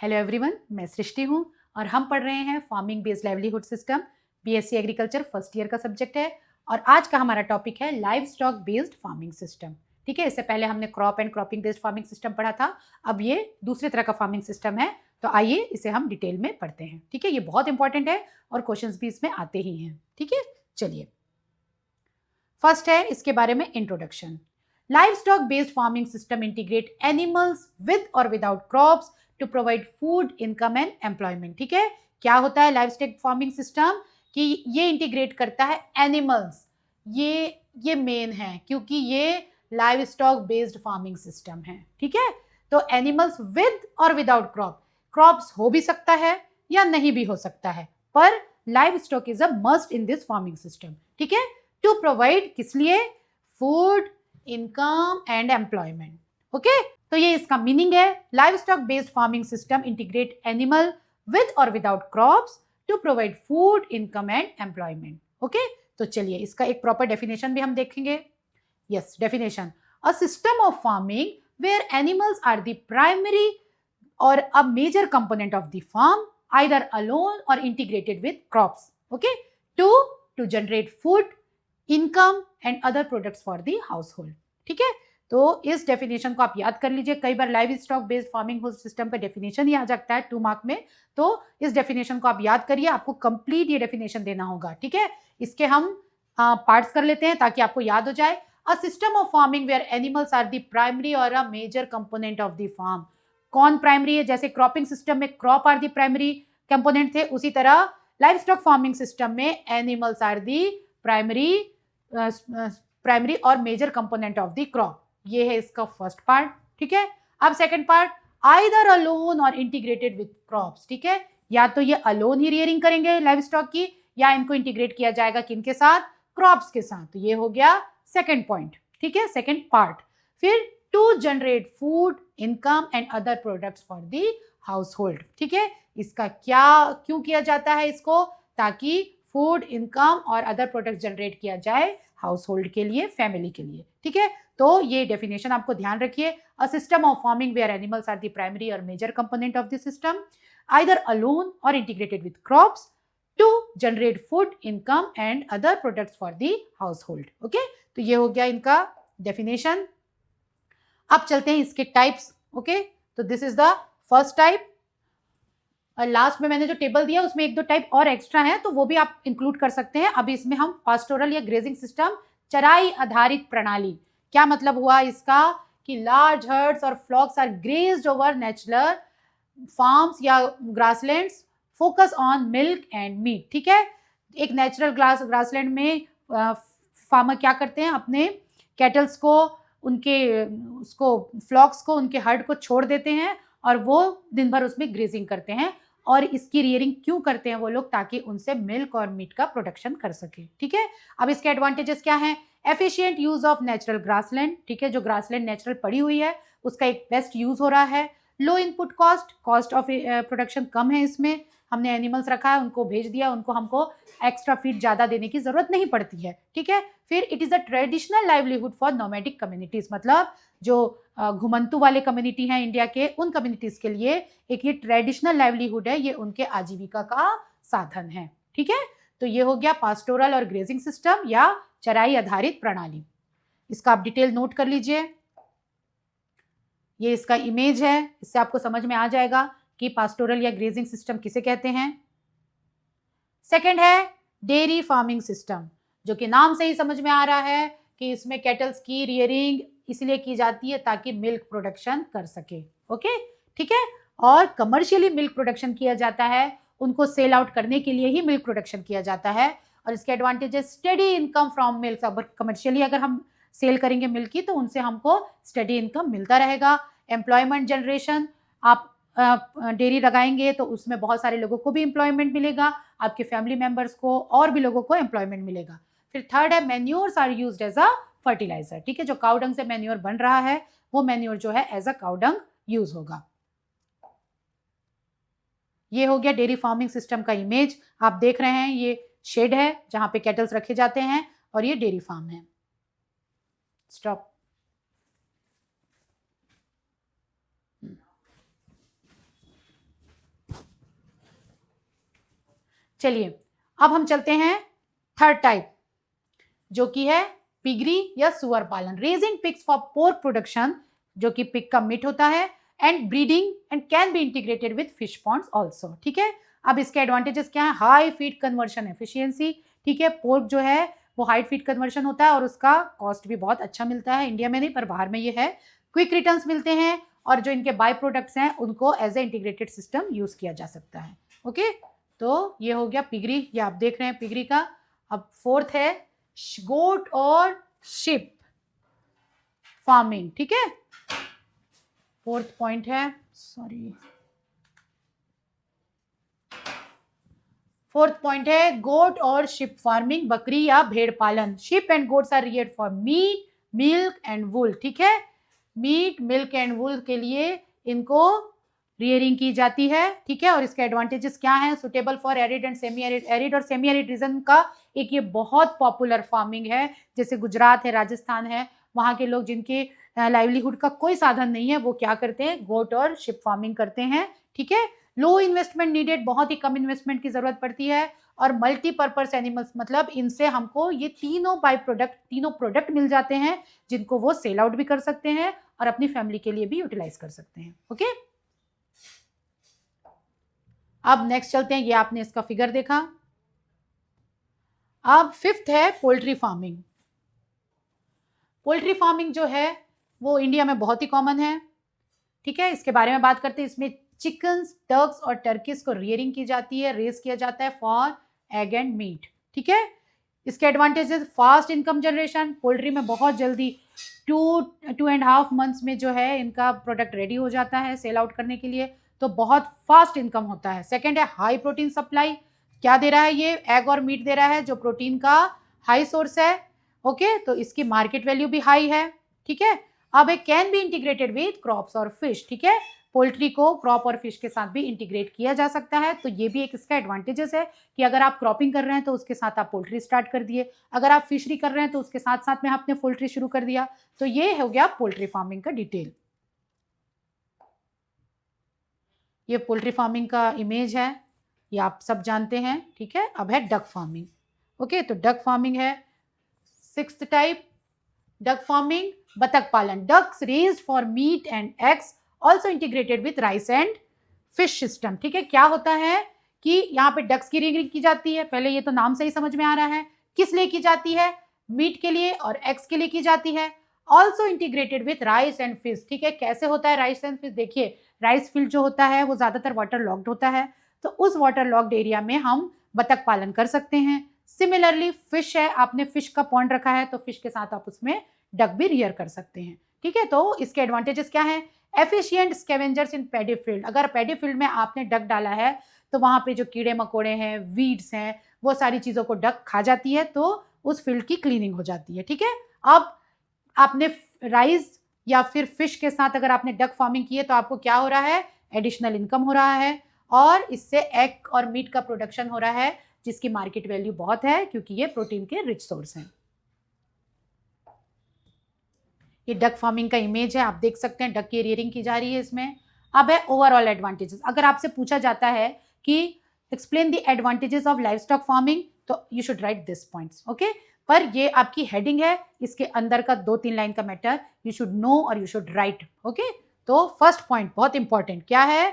Hello everyone, मैं सृष्टि हूँ और हम पढ़ रहे हैं farming based livelihood system. BSc agriculture first year का सब्जेक्ट है और आज का हमारा टॉपिक है livestock based farming system. ठीक है, इससे पहले हमने crop and cropping based farming system पढ़ा था। अब ये दूसरे तरह का फार्मिंग सिस्टम है, तो आइए इसे हम डिटेल में पढ़ते हैं। ठीक है, ये बहुत इंपॉर्टेंट है और क्वेश्चंस भी इसमें आते ही हैं। ठीक है, चलिए फर्स्ट है इसके बारे में introduction. Livestock based farming system integrate animals with or without crops to provide food, income and employment. ठीक है, क्या होता है लाइवस्टॉक फार्मिंग सिस्टम कि ये इंटीग्रेट करता है एनिमल्स। ये मेन है क्योंकि ये लाइवस्टॉक बेस्ड फार्मिंग सिस्टम है। ठीक है, तो animals with or without crops हो भी सकता है या नहीं भी हो सकता है, पर livestock is a must in this farming system. ठीक है, टू प्रोवाइड किस लिए? Food, income and employment. Okay, तो ये इसका मीनिंग है। Livestock based farming system integrate animal with or without crops to provide food, income and employment. Okay, तो चलिए इसका एक प्रॉपर डेफिनेशन भी हम देखेंगे। Yes, definition: a system of farming where animals are the primary or a major component of the farm, either alone or integrated with crops. Okay, to generate food, income and other products for the household. ठीक है, तो इस definition को आप याद कर लीजिए। कई बार livestock based farming system का डेफिनेशन ही आ जाता है 2 मार्क में, तो इस डेफिनेशन को आप याद करिए। आपको कंप्लीट ये डेफिनेशन देना होगा। ठीक है, इसके हम पार्ट्स कर लेते हैं ताकि आपको याद हो जाए। A system of farming where animals are the primary or a major component of the farm. कौन प्राइमरी है? जैसे क्रॉपिंग सिस्टम में crop are the primary component थे, उसी तरह लाइव स्टॉक फार्मिंग सिस्टम में animals are the primary or major component of the crop. ये है इसका फर्स्ट पार्ट। ठीक है, अब second part, either alone or integrated with crops. ठीक है, या तो ये अलोन ही रियरिंग करेंगे लाइव स्टॉक की, या इनको इंटीग्रेट किया जाएगा किनके साथ? क्रॉप्स के साथ। तो ये हो गया सेकंड पॉइंट। ठीक है, सेकंड पार्ट। फिर to generate food, income and other products for the household। ठीक है, इसका क्यों किया जाता है इसको? ताकि फूड, इनकम और अदर प्रोडक्ट जनरेट किया जाए हाउस होल्ड के लिए, फैमिली के लिए। ठीक है, तो ये डेफिनेशन आपको ध्यान रखिए। A system of farming where animals are the primary or major component of the system, either alone or integrated with crops to generate food, income and other products for the household. Okay, तो ये हो गया इनका definition. अब चलते हैं इसके types. Okay, तो this is the first type. Last में मैंने जो टेबल दिया उसमें 1-2 टाइप और एक्स्ट्रा है, तो वो भी आप इंक्लूड कर सकते हैं। अभी इसमें हम पास्टोरल या ग्रेजिंग सिस्टम, चराई आधारित प्रणाली। क्या मतलब हुआ इसका? कि लार्ज हर्ड्स और flocks are grazed over natural farms या grasslands, focus on milk and meat. ठीक है, एक नेचुरल ग्रासलैंड में फार्मर क्या करते हैं? अपने कैटल्स को, उनके उसको फ्लॉक्स को, उनके हर्ड को छोड़ देते हैं और वो दिन भर उसमें ग्रेजिंग करते हैं। और इसकी रियरिंग क्यों करते हैं वो लोग? ताकि उनसे मिल्क और मीट का प्रोडक्शन कर सके। ठीक है, अब इसके एडवांटेजेस क्या हैं? Efficient use of natural grassland. ठीक है, जो ग्रासलैंड नेचुरल पड़ी हुई है उसका एक बेस्ट यूज हो रहा है। लो इनपुट कॉस्ट ऑफ प्रोडक्शन कम है इसमें। हमने एनिमल्स रखा है, उनको भेज दिया, उनको हमको एक्स्ट्रा फीड ज्यादा देने की जरूरत नहीं पड़ती है। ठीक है, फिर it is a traditional livelihood for nomadic communities, मतलब जो घुमंतु वाले कम्युनिटी हैं इंडिया के, उन कम्युनिटीज के लिए एक ये ट्रेडिशनल लाइवलीहुड है, ये उनके आजीविका का साधन है। ठीक है, तो ये हो गया पास्टोरल और ग्रेजिंग सिस्टम या चराई आधारित प्रणाली। इसका आप डिटेल नोट कर लीजिए। ये इसका इमेज है, इससे आपको समझ में आ जाएगा कि पास्टोरल या ग्रेजिंग सिस्टम किसे कहते हैं। सेकंड है डेयरी फार्मिंग सिस्टम, जो कि नाम से ही समझ में आ रहा है कि इसमें कैटल्स की रियरिंग इसलिए की जाती है ताकि मिल्क प्रोडक्शन कर सके। ओके, ठीक है, और कमर्शियली मिल्क प्रोडक्शन किया जाता है, उनको सेल आउट करने के लिए ही मिल्क प्रोडक्शन किया जाता है। और इसके advantages: study income from milk. अगर कमर्शियली अगर हम सेल करेंगे मिल्क की तो उनसे हमको स्टडी इनकम मिलता रहेगा। एम्प्लॉयमेंट जनरेशन, आप डेयरी लगाएंगे तो उसमें बहुत सारे लोगों को भी एम्प्लॉयमेंट मिलेगा, आपके फैमिली मेंबर्स को और भी लोगों को एम्प्लॉयमेंट मिलेगा। फिर थर्ड है manures are used as a fertiliser. ठीक है, जो काउडंग से मैन्योर बन रहा है वो मैन्योर जो है एज अ काउडंग यूज होगा। ये हो गया डेयरी फार्मिंग सिस्टम का इमेज। आप देख रहे हैं ये शेड है जहां पे कैटल्स रखे जाते हैं और ये डेयरी फार्म है। स्टॉप। चलिए अब हम चलते हैं थर्ड टाइप, जो कि है पिगरी या सुअर पालन। Raising pigs for pork production, जो कि पिग का मीट होता है, and breeding and can be integrated with fish ponds also. ठीक है, अब इसके एडवांटेजेस क्या है? High feed conversion efficiency. ठीक है, पोर्क जो है वो हाई फीड कन्वर्शन होता है और उसका कॉस्ट भी बहुत अच्छा मिलता है, इंडिया में नहीं पर बाहर में ये है। क्विक रिटर्न्स मिलते हैं और जो इनके बाय प्रोडक्ट्स हैं उनको as a integrated system use किया जा सकता है। ओके, तो ये हो गया पिगरी, ये आप देख रहे हैं पिगरी का। अब फोर्थ है गोट और शिप फार्मिंग। ठीक है, फोर्थ पॉइंट है, सॉरी, फोर्थ पॉइंट है गोट और शिप फार्मिंग, बकरी या भेड़ पालन। Sheep and goats are reared for meat, milk and wool. ठीक है, मीट, मिल्क एंड वूल के लिए इनको रियरिंग की जाती है। ठीक है, और इसके एडवांटेजेस क्या हैं? Suitable for arid and semi arid, arid और सेमी एरिड रीजन का एक ये बहुत पॉपुलर फार्मिंग है। जैसे गुजरात है, राजस्थान है, वहाँ के लोग जिनके लाइवलीहुड का कोई साधन नहीं है वो क्या करते हैं? गोट और शिप फार्मिंग करते हैं। ठीक है, लो इन्वेस्टमेंट नीडेड, बहुत ही कम इन्वेस्टमेंट की जरूरत पड़ती है। और मल्टीपर्पज एनिमल्स, मतलब इनसे हमको ये तीनों बाई प्रोडक्ट, तीनों प्रोडक्ट मिल जाते हैं जिनको वो सेल आउट भी कर सकते हैं और अपनी फैमिली के लिए भी यूटिलाइज कर सकते हैं। ओके, अब नेक्स्ट चलते हैं, ये आपने इसका फिगर देखा। अब फिफ्थ है पोल्ट्री फार्मिंग। पोल्ट्री फार्मिंग जो है वो इंडिया में बहुत ही कॉमन है। ठीक है, इसके बारे में बात करते हैं। इसमें चिकन्स, डक्स और टर्कीज को रियरिंग की जाती है, रेस किया जाता है फॉर एग एंड मीट। ठीक है, इसके advantages, fast income generation, poultry में बहुत जल्दी 2.5 मंथ्स में जो है इनका प्रोडक्ट रेडी हो जाता है सेल आउट करने के लिए, तो बहुत फास्ट इनकम होता है। सेकंड है हाई प्रोटीन सप्लाई, क्या दे रहा है? ये एग और मीट दे रहा है जो प्रोटीन का हाई सोर्स है। ओके, तो इसकी मार्केट वैल्यू भी हाई है। ठीक है, अब एक can be integrated with crops और फिश। ठीक है, पोल्ट्री को क्रॉप और फिश के साथ भी इंटीग्रेट किया जा सकता है, तो ये भी एक इसका एडवांटेजेस है कि अगर आप क्रॉपिंग कर रहे हैं तो उसके साथ आप पोल्ट्री स्टार्ट कर दिए, अगर आप फिशरी कर रहे हैं तो उसके साथ साथ में आपने पोल्ट्री शुरू कर दिया। तो ये हो गया पोल्ट्री फार्मिंग का डिटेल। ये पोल्ट्री फार्मिंग का इमेज है, ये आप सब जानते हैं। ठीक है, अब है डक फार्मिंग। ओके, तो डक फार्मिंग है सिक्स्थ टाइप। डक फार्मिंग, बतख पालन, ducks raised for meat and eggs, also integrated with rice and fish system. ठीक है, क्या होता है कि यहाँ पे डक्स की रियरिंग की जाती है। पहले ये तो नाम से ही समझ में आ रहा है, किस लिए की जाती है? मीट के लिए और एग्स के लिए की जाती है। Also integrated with rice and fish. ठीक है, कैसे होता है राइस एंड फिश? देखिए, राइस फील्ड जो होता है वो ज्यादातर वाटर लॉक्ड होता है, तो उस वाटर लॉक्ड एरिया में हम बतख पालन कर सकते हैं। सिमिलरली फिश है, आपने फिश का पॉन्ड रखा है तो फिश के साथ आप उसमें डक भी रियर कर सकते हैं। ठीक है, तो इसके एडवांटेजेस क्या है? एफिशिएंट स्कैवेंजर्स इन पैडी फील्ड, अगर पैडी फील्ड में आपने डक डाला है तो वहां पे जो कीड़े मकोड़े हैं, वीड्स हैं, वो सारी चीजों को डक खा जाती है, तो उस फील्ड की क्लीनिंग हो जाती है। ठीक है, अब आपने राइस या फिर फिश के साथ अगर आपने डक फार्मिंग की है तो आपको क्या हो रहा है? एडिशनल इनकम हो रहा है और इससे एग और मीट का प्रोडक्शन हो रहा है जिसकी मार्केट वैल्यू बहुत है क्योंकि ये प्रोटीन के रिच सोर्स हैं। ये डक फार्मिंग का इमेज है, आप देख सकते हैं डक की रियरिंग की जा रही है इसमें। अब है ओवरऑल एडवांटेजेस। अगर आपसे पूछा जाता है कि explain the advantages of livestock farming, तो you should write this points. Okay, पर ये आपकी हेडिंग है, इसके अंदर का 2-3 लाइन का मैटर यू शुड नो और यू शुड राइट। ओके, तो फर्स्ट पॉइंट बहुत इंपॉर्टेंट क्या है?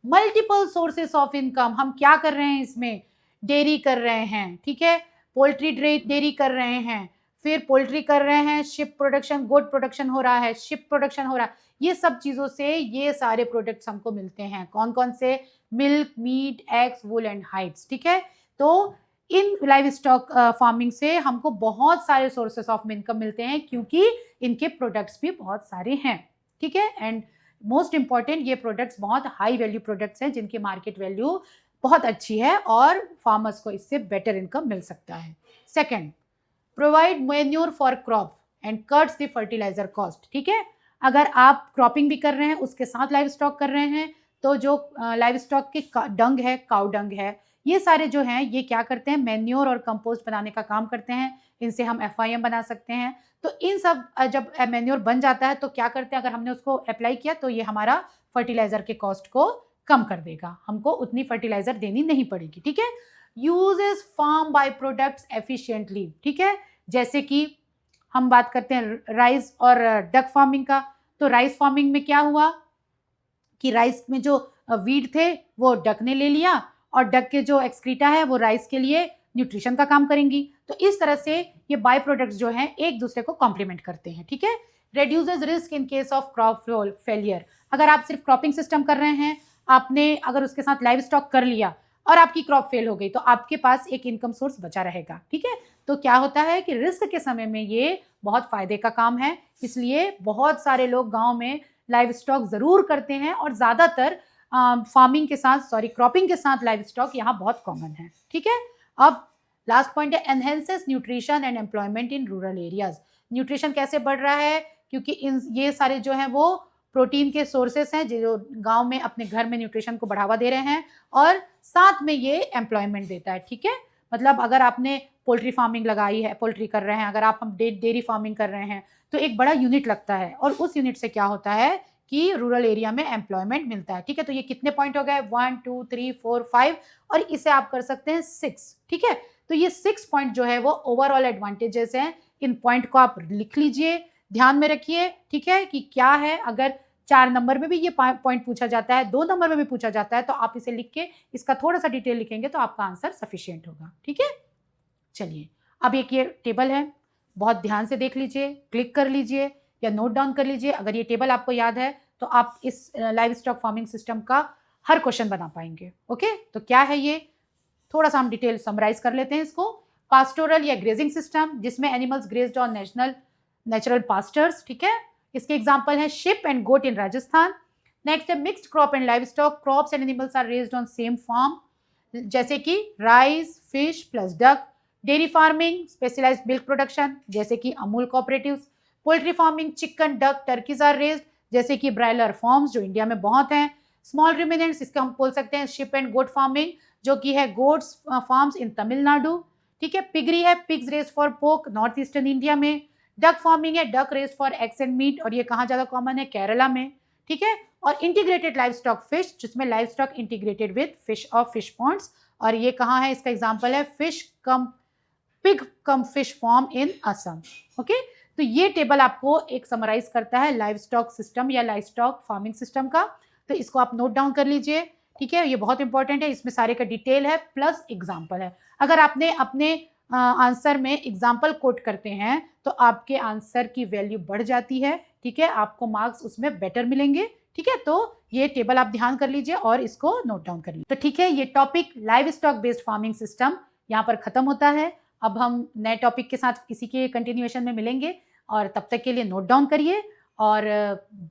Multiple sources of income. हम क्या कर रहे हैं इसमें? डेयरी कर रहे हैं। ठीक है, पोल्ट्री डेयरी कर रहे हैं, फिर पोल्ट्री कर रहे हैं, शिप प्रोडक्शन, गोट प्रोडक्शन हो रहा है, शिप प्रोडक्शन हो रहा है। ये सब चीजों से ये सारे प्रोडक्ट्स हमको मिलते हैं। कौन कौन से? Milk, meat, eggs, wool and hides. ठीक है, तो इन लाइव स्टॉक फार्मिंग से हमको बहुत सारे सोर्सेस ऑफ इनकम मिलते हैं क्योंकि इनके प्रोडक्ट्स भी बहुत सारे हैं। ठीक है, एंड मोस्ट इंपॉर्टेंट, ये प्रोडक्ट्स बहुत हाई वैल्यू प्रोडक्ट्स हैं जिनकी मार्केट वैल्यू बहुत अच्छी है और फार्मर्स को इससे बेटर इनकम मिल सकता है। Second, provide manure for crop and cuts the fertiliser cost. ठीक है, अगर आप क्रॉपिंग भी कर रहे हैं उसके साथ लाइव स्टॉक कर रहे हैं तो जो लाइव स्टॉक के डंग है, काउ डंग है, ये सारे जो हैं ये क्या करते हैं? मैन्योर और कंपोस्ट बनाने का काम करते हैं। इनसे हम FIM बना सकते हैं। तो इन सब जब मैन्योर बन जाता है तो क्या करते हैं? अगर हमने उसको अप्लाई किया तो ये हमारा फर्टिलाइजर के कॉस्ट को कम कर देगा, हमको उतनी फर्टिलाइजर देनी नहीं पड़ेगी। ठीक है, uses farm by products efficiently, ठीक है। जैसे कि हम बात करते हैं राइस और डक फार्मिंग का, तो राइस फार्मिंग में क्या हुआ कि राइस में जो वीड थे वो डक ने ले लिया, और डक के जो एक्सक्रीटा है वो राइस के लिए न्यूट्रिशन का काम करेंगी। तो इस तरह से ये बाय प्रोडक्ट्स जो हैं एक दूसरे को कॉम्प्लीमेंट करते हैं, ठीक है। Reduces risk in case of crop failure. अगर आप सिर्फ क्रॉपिंग सिस्टम कर रहे हैं, आपने अगर उसके साथ लाइव स्टॉक कर लिया और आपकी क्रॉप फेल हो गई, तो आपके पास एक इनकम सोर्स बचा रहेगा, ठीक है। तो क्या होता है कि रिस्क के समय में ये बहुत फायदे का काम है, इसलिए बहुत सारे लोग गांव में लाइव स्टॉक जरूर करते हैं, और ज्यादातर फार्मिंग के साथ क्रॉपिंग के साथ लाइव स्टॉक यहाँ बहुत कॉमन है, ठीक है। अब लास्ट पॉइंट है enhances nutrition and employment in rural areas. Nutrition कैसे बढ़ रहा है, क्योंकि ये सारे जो हैं वो प्रोटीन के सोर्सेस हैं जो गांव में अपने घर में न्यूट्रिशन को बढ़ावा दे रहे हैं, और साथ में ये एम्प्लॉयमेंट देता है, ठीक है। मतलब अगर आपने पोल्ट्री फार्मिंग लगाई है, पोल्ट्री कर रहे हैं, अगर आप हम डेयरी फार्मिंग कर रहे हैं, तो एक बड़ा यूनिट लगता है, और उस यूनिट से क्या होता है कि रूरल एरिया में एम्प्लॉयमेंट मिलता है, ठीक है। तो ये कितने पॉइंट हो गए, 1 2 3 4 5, और इसे आप कर सकते हैं 6, ठीक है। तो ये 6 पॉइंट जो है वो ओवरऑल एडवांटेजेस हैं। इन पॉइंट को आप लिख लीजिए, ध्यान में रखिए, ठीक है, कि क्या है। अगर 4 नंबर में भी ये पॉइंट पूछा जाता है, 2 नंबर में भी पूछा जाता है, तो आप इसे लिख के इसका थोड़ा सा डिटेल लिखेंगे तो आपका आंसर सफिशिएंट होगा, ठीक है। चलिए, अब एक ये टेबल है, बहुत ध्यान से देख लीजिए, क्लिक कर लीजिए या नोट डाउन कर लीजिए। अगर ये टेबल आपको याद है तो आप इस लाइव स्टॉक फार्मिंग सिस्टम का हर क्वेश्चन बना पाएंगे, ओके। तो क्या है ये, थोड़ा सा हम डिटेल समराइज कर लेते हैं इसको। पास्टोरल या ग्रेजिंग सिस्टम, जिसमें animals grazed on natural pastures, ठीक है। इसके एग्जांपल हैं sheep and goat in Rajasthan. Next है mixed crop and livestock, crops and animals are raised on same farm, जैसे कि rice, fish plus duck. Dairy farming, specialised milk production, जैसे कि Amul cooperatives. Poultry farming, chicken, duck, turkeys are raised, जैसे कि broiler forms जो India में बहुत हैं। स्मॉल रिमिनेंट्स, इसका हम बोल सकते हैं शिप एंड गोट फार्मिंग, जो कि है गोट्स फार्म्स इन तमिलनाडु, ठीक है। पिगरी है, pigs raised for pork, North Eastern India में। डक फार्मिंग है, duck raised for eggs and meat, और ये कहाँ ज्यादा कॉमन है, केरला में, ठीक है। और इंटीग्रेटेड लाइव स्टॉक फिश, जिसमें livestock integrated with fish और फिश पॉन्ड्स, और ये कहाँ है, इसका एग्जाम्पल है fish cum pig cum fish farm in Assam, okay. तो ये टेबल आपको एक समराइज करता है लाइव स्टॉक सिस्टम या लाइव स्टॉक फार्मिंग सिस्टम का, तो इसको आप नोट डाउन कर लीजिए, ठीक है। ये बहुत इंपॉर्टेंट है, इसमें सारे का डिटेल है प्लस एग्जाम्पल है। अगर आपने अपने आंसर में एग्जाम्पल कोट करते हैं तो आपके आंसर की वैल्यू बढ़ जाती है, ठीक है, आपको मार्क्स उसमें बेटर मिलेंगे, ठीक है। तो ये टेबल आप ध्यान कर लीजिए और इसको नोट डाउन कर लीजिए। तो ठीक है, ये topic live stock based farming system यहाँ पर खत्म होता है। अब हम नए टॉपिक के साथ इसी के कंटिन्यूएशन में मिलेंगे, और तब तक के लिए नोट डाउन करिए, और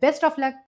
बेस्ट ऑफ लक।